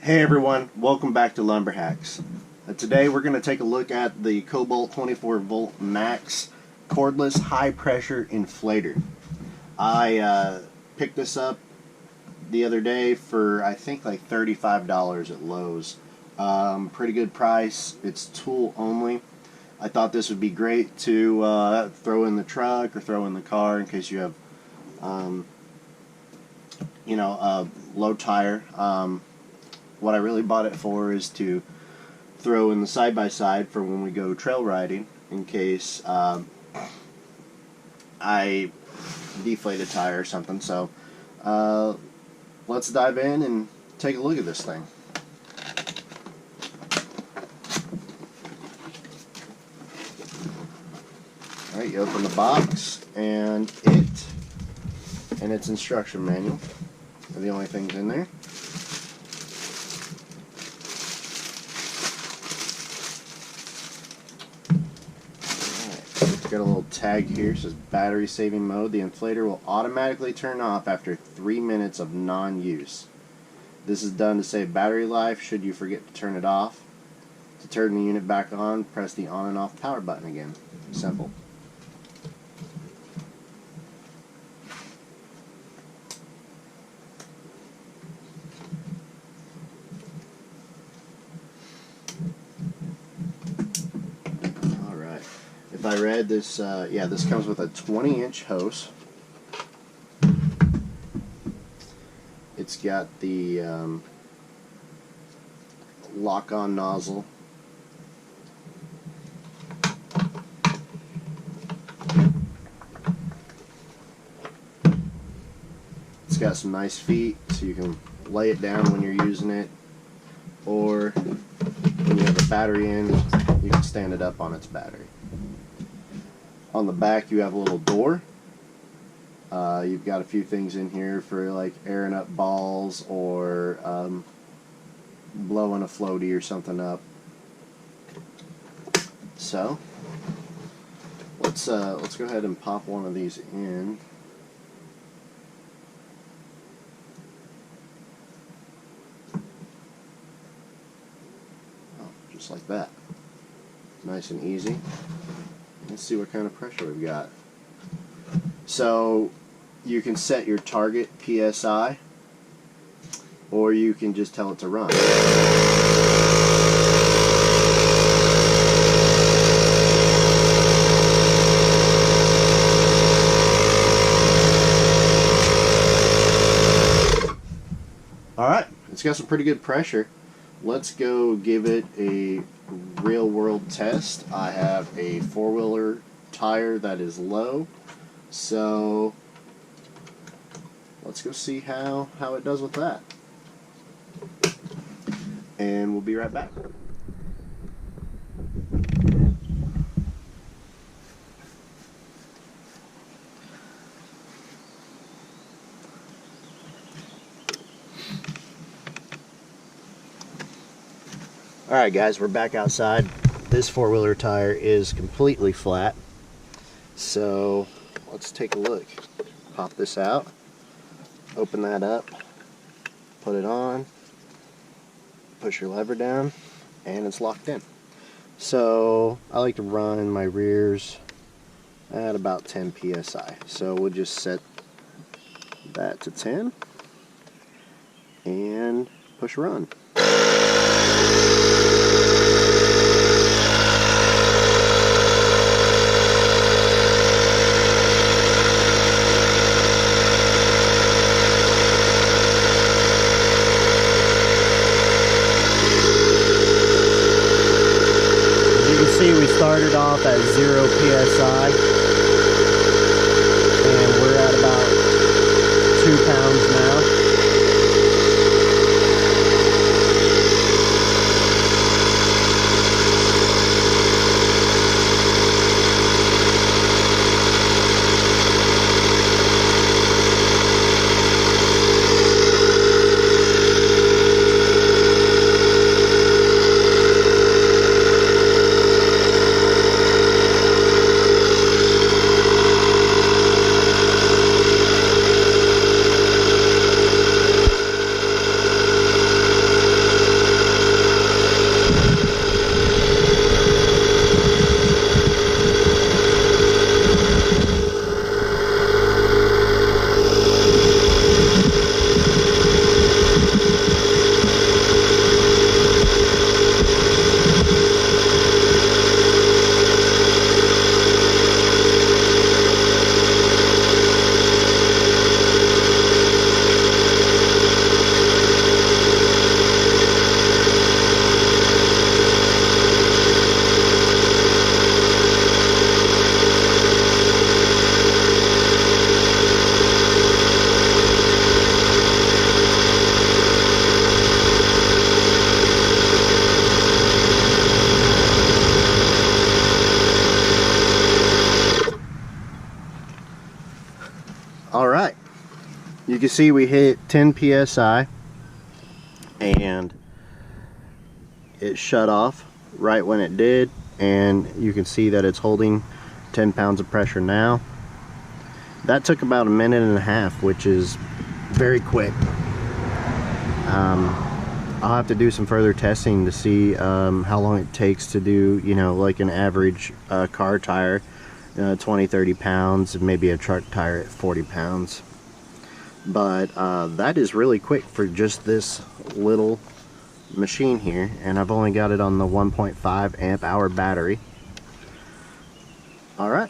Hey everyone, welcome back to Lumber Hacks. Today we're going to take a look at the Kobalt 24v max cordless high pressure inflator. I picked this up the other day for I think like $35 at Lowe's. Pretty good price. It's tool only. I thought this would be great to throw in the truck or throw in the car in case you have a low tire. What I really bought it for is to throw in the side-by-side for when we go trail riding in case I deflate a tire or something. So let's dive in and take a look at this thing. Alright, you open the box and its instruction manual are the only things in there. It's got a little tag here, it says battery saving mode. The inflator will automatically turn off after 3 minutes of non-use. This is done to save battery life should you forget to turn it off. To turn the unit back on, press the on and off power button again. Simple. If I read this, this comes with a 20-inch hose. It's got the lock-on nozzle. It's got some nice feet, so you can lay it down when you're using it, or when you have the battery in, you can stand it up on its battery. On the back you have a little door. You've got a few things in here for like airing up balls or blowing a floaty or something up. So let's go ahead and pop one of these in. Oh, just like that. Nice and easy. Let's see what kind of pressure we've got. So you can set your target PSI, or you can just tell it to run. Alright, it's got some pretty good pressure. Let's go give it a real world test. I have a four-wheeler tire that is low, so let's go see how it does with that, and we'll be right back. Alright guys, we're back outside. This four-wheeler tire is completely flat. So let's take a look. Pop this out, open that up, put it on, push your lever down, and it's locked in. So I like to run my rears at about 10 psi. So we'll just set that to 10 and push run. See, we started off at 0 psi and we're at about 2 pounds now. You can see we hit 10 psi and it shut off right when it did, and you can see that it's holding 10 pounds of pressure now. That took about a minute and a half, which is very quick. I'll have to do some further testing to see how long it takes to do, you know, like an average car tire, 20-30 pounds, and maybe a truck tire at 40 pounds. But that is really quick for just this little machine here, and I've only got it on the 1.5 amp hour battery. Alright,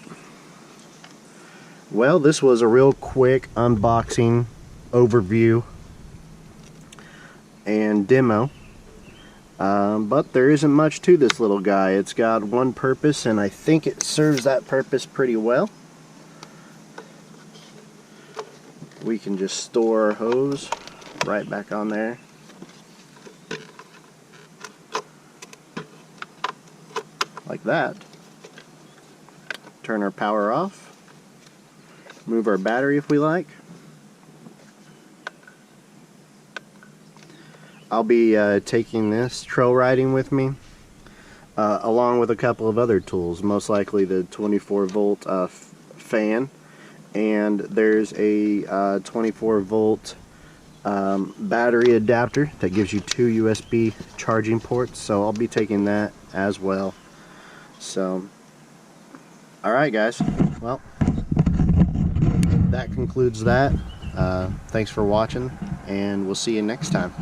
well, this was a real quick unboxing, overview, and demo, but there isn't much to this little guy. It's got one purpose, and I think it serves that purpose pretty well. We can just store our hose right back on there. Like that. Turn our power off. Move our battery if we like. I'll be taking this trail riding with me, along with a couple of other tools, most likely the 24-volt fan, and there's a 24-volt battery adapter that gives you 2 USB charging ports, so I'll be taking that as well. So, alright guys, well, that concludes that. Thanks for watching, and we'll see you next time.